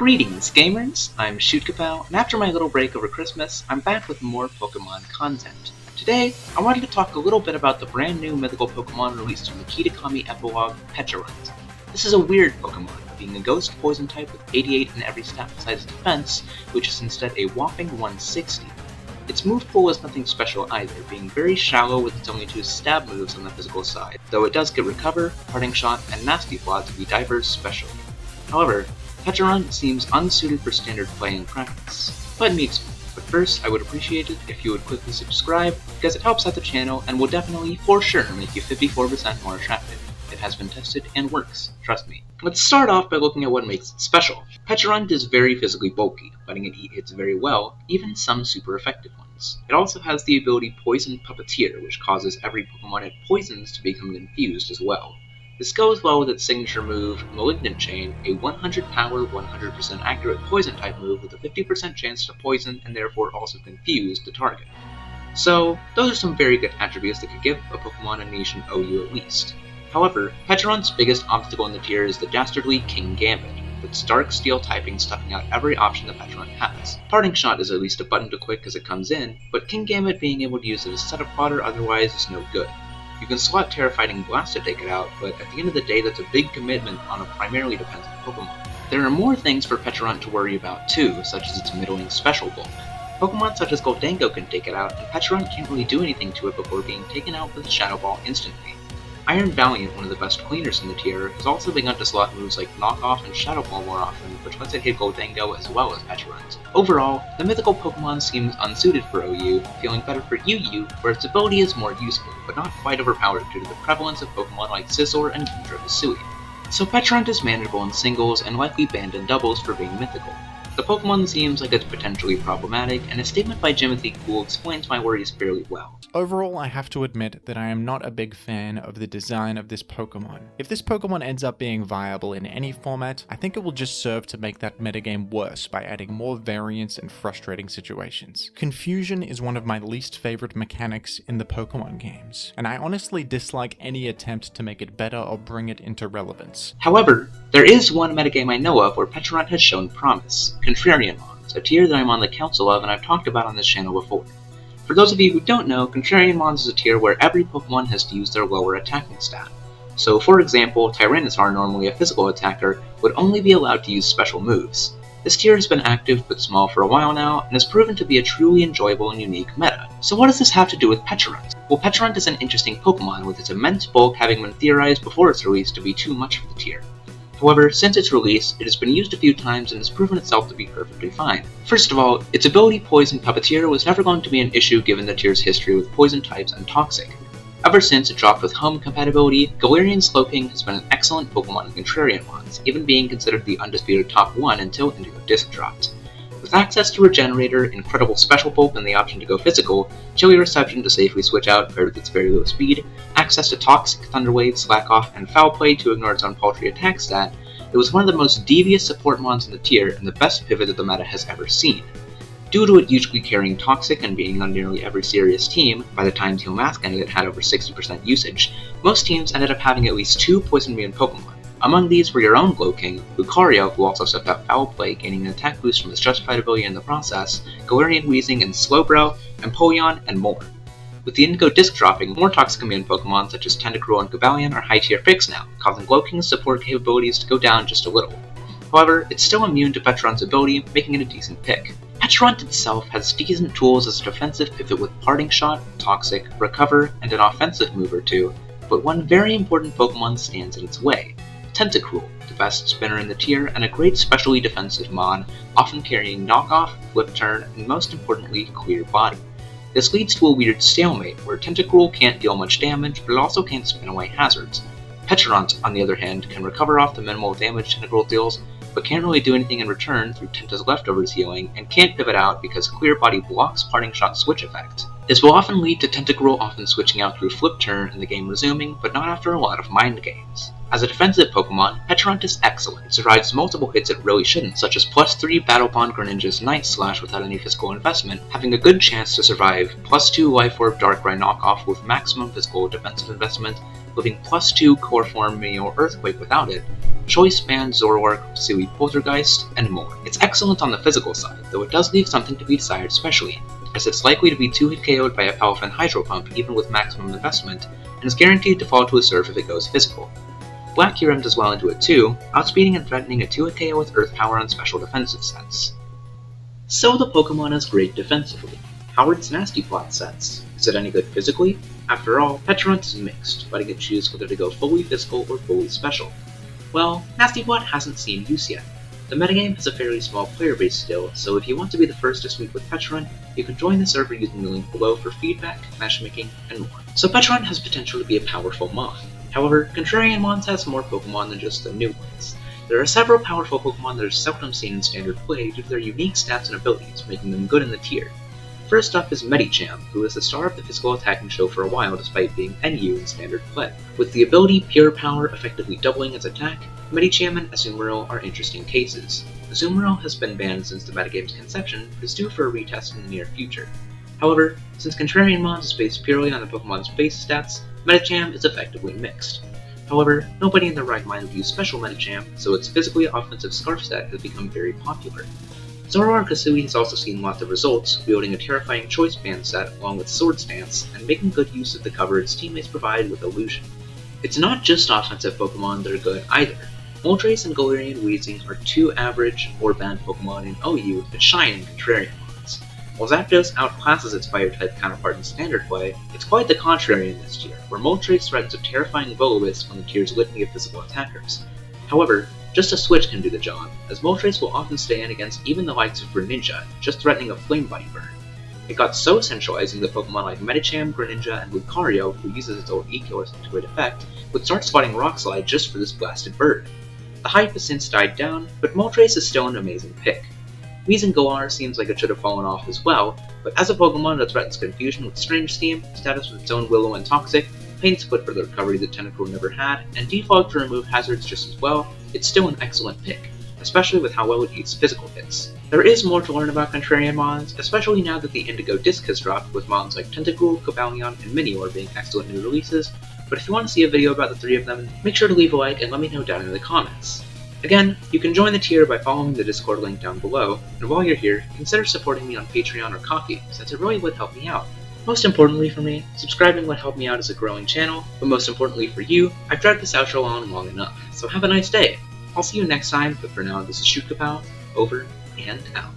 Greetings, gamers! I'm Shootkapow, and after my little break over Christmas, I'm back with more Pokemon content. Today, I wanted to talk a little bit about the brand new mythical Pokemon released from the Kitakami epilogue, Pecharunt. This is a weird Pokemon, being a ghost poison type with 88 in every stat besides defense, which is instead a whopping 160. Its move pool is nothing special either, being very shallow with its only 2 stab moves on the physical side, though it does get Recover, Parting Shot, and Nasty Plot to be diverse special. However, Pecharunt seems unsuited for standard play and practice. Let me explain. But first, I would appreciate it if you would quickly subscribe, because it helps out the channel and will definitely, for sure, make you 54% more attractive. It has been tested and works, trust me. Let's start off by looking at what makes it special. Pecharunt is very physically bulky, letting it eat hits very well, even some super effective ones. It also has the ability Poison Puppeteer, which causes every Pokemon it poisons to become confused as well. This goes well with its signature move, Malignant Chain, a 100 power, 100% accurate poison type move with a 50% chance to poison and therefore also confuse the target. So, those are some very good attributes that could give a Pokemon a niche in OU at least. However, Pecharunt's biggest obstacle in the tier is the dastardly King Gambit, with its Dark Steel typing stuffing out every option that Pecharunt has. Parting Shot is at least a button to click as it comes in, but King Gambit being able to use it as setup fodder otherwise is no good. You can slot Terrifying Blast to take it out, but at the end of the day that's a big commitment on a primarily defensive Pokemon. There are more things for Pecharunt to worry about too, such as its middling special bulk. Pokemon such as Goldango can take it out, and Pecharunt can't really do anything to it before being taken out with Shadow Ball instantly. Iron Valiant, one of the best cleaners in the tier, has also begun to slot moves like Knock Off and Shadow Ball more often, which lets it hit Goldango as well as Pecharunt. Overall, the mythical Pokemon seems unsuited for OU, feeling better for UU, where its ability is more useful, but not quite overpowered due to the prevalence of Pokemon like Scizor and Kingdra Hisui. So Pecharunt is manageable in singles and likely banned in doubles for being mythical. The Pokemon seems like it's potentially problematic, and a statement by Jimothy Cool explains my worries fairly well. Overall, I have to admit that I am not a big fan of the design of this Pokemon. If this Pokemon ends up being viable in any format, I think it will just serve to make that metagame worse by adding more variance and frustrating situations. Confusion is one of my least favorite mechanics in the Pokemon games, and I honestly dislike any attempt to make it better or bring it into relevance. However, there is one metagame I know of where Pecharunt has shown promise, Contrarian Mons, a tier that I'm on the council of and I've talked about on this channel before. For those of you who don't know, Contrarian Mons is a tier where every Pokemon has to use their lower attacking stat. So for example, Tyranitar, normally a physical attacker, would only be allowed to use special moves. This tier has been active but small for a while now, and has proven to be a truly enjoyable and unique meta. So what does this have to do with Pecharunt? Well, Pecharunt is an interesting Pokemon, with its immense bulk having been theorized before its release to be too much for the tier. However, since its release, it has been used a few times and has proven itself to be perfectly fine. First of all, its ability Poison Puppeteer was never going to be an issue given the tier's history with poison types and toxic. Ever since it dropped with Home compatibility, Galarian Slowking has been an excellent Pokemon in Contrarian Mons, even being considered the undisputed top 1 until Indigo Disc dropped. With access to Regenerator, incredible special bulk, and the option to go physical, chilly reception to safely switch out paired with its very low speed, access to Toxic, Thunder Wave, Slack Off, and Foul Play to ignore its own paltry attack stat, it was one of the most devious support mons in the tier and the best pivot that the meta has ever seen. Due to it usually carrying Toxic and being on nearly every serious team, by the time Teal Mask ended it had over 60% usage, most teams ended up having at least 2 poison-immune Pokemon. Among these were your own Glowking, Lucario, who also stepped up Foul Play, gaining an attack boost from its justified ability in the process, Galarian Weezing and Slowbro, Empoleon, and more. With the Indigo Disc dropping, more toxic immune Pokemon such as Tentacruel and Cobalion are high-tier picks now, causing Glowking's support capabilities to go down just a little. However, it's still immune to Pecharunt's ability, making it a decent pick. Pecharunt itself has decent tools as a defensive pivot with Parting Shot, Toxic, Recover, and an offensive move or two, but one very important Pokemon stands in its way. Tentacruel, the best spinner in the tier and a great specially defensive mon, often carrying Knock Off, Flip Turn, and most importantly, Clear Body. This leads to a weird stalemate, where Tentacruel can't deal much damage, but it also can't spin away hazards. Pecharunt, on the other hand, can recover off the minimal damage Tentacruel deals, but can't really do anything in return through Tenta's leftovers healing, and can't pivot out because Clear Body blocks Parting Shot switch effect. This will often lead to Tentacruel often switching out through Flip Turn and the game resuming, but not after a lot of mind games. As a defensive Pokemon, Pecharunt is excellent. It survives multiple hits it really shouldn't, such as +3 Battle Bond Greninja's Night Slash without any physical investment, having a good chance to survive +2 Life Orb Darkrai knockoff with maximum physical defensive investment, living +2 Core Form Meteor Earthquake without it, Choice Band, Zoroark, Sui Poltergeist, and more. It's excellent on the physical side, though it does leave something to be desired especially, as it's likely to be 2-hit KO'd by a Palafin Hydro Pump even with maximum investment, and is guaranteed to fall to a surf if it goes physical. Black Kyurem does well into it too, outspeeding and threatening a 2-hit KO with Earth Power on special defensive sets. So the Pokemon is great defensively. How are its Nasty Plot sets? Is it any good physically? After all, Pecharunt is mixed, letting it choose whether to go fully physical or fully special. Well, Nasty Plot hasn't seen use yet. The metagame has a fairly small player base still, so if you want to be the first to sweep with Pecharunt, you can join the server using the link below for feedback, matchmaking, and more. So Pecharunt has potential to be a powerful mon. However, Contrarian Mons has more Pokemon than just the new ones. There are several powerful Pokemon that are seldom seen in standard play due to their unique stats and abilities, making them good in the tier. First up is Metagame, who is the star of the physical attacking show for a while despite being NU in standard play. With the ability Pure Power effectively doubling its attack, Metagame and Azumarill are interesting cases. Azumarill has been banned since the metagame's conception, but is due for a retest in the near future. However, since Contrarian Mons is based purely on the Pokemon's base stats, Metagame is effectively mixed. However, nobody in their right mind would use Special Metagame, so its physically offensive Scarf set has become very popular. Zoroark Kasui has also seen lots of results, wielding a terrifying Choice Band set along with Sword Stance, and making good use of the cover its teammates provide with Illusion. It's not just offensive Pokemon that are good either. Moltres and Galarian Weezing are two average or bad Pokemon in OU that shine in Contrarian Mons. While Zapdos outclasses its Fire-type counterpart in standard play, it's quite the contrary in this tier, where Moltres threatens a terrifying Will-O-Wisp on the tier's litany of physical attackers. However, just a switch can do the job, as Moltres will often stay in against even the likes of Greninja, just threatening a Flame Bite burn. It got so centralizing that Pokemon like Medicham, Greninja, and Lucario, who uses its old E-Killer to great effect, would start spotting Rock Slide just for this blasted bird. The hype has since died down, but Moltres is still an amazing pick. Weezing Galar seems like it should have fallen off as well, but as a Pokemon that threatens confusion with Strange Steam, status with its own Willow and Toxic, Pain Split for the recovery that Tentacruel never had, and Defog to remove hazards just as well, it's still an excellent pick, especially with how well it eats physical hits. There is more to learn about Contrarian Mons, especially now that the Indigo Disc has dropped, with Mons like Tentacruel, Cobalion, and Minior being excellent new releases, but if you want to see a video about the three of them, make sure to leave a like and let me know down in the comments. Again, you can join the tier by following the Discord link down below, and while you're here, consider supporting me on Patreon or Ko-fi, since it really would help me out. Most importantly for me, subscribing would help me out as a growing channel, but most importantly for you, I've dragged this outro on long enough, so have a nice day. I'll see you next time, but for now, this is Shoot Kapow, over and out.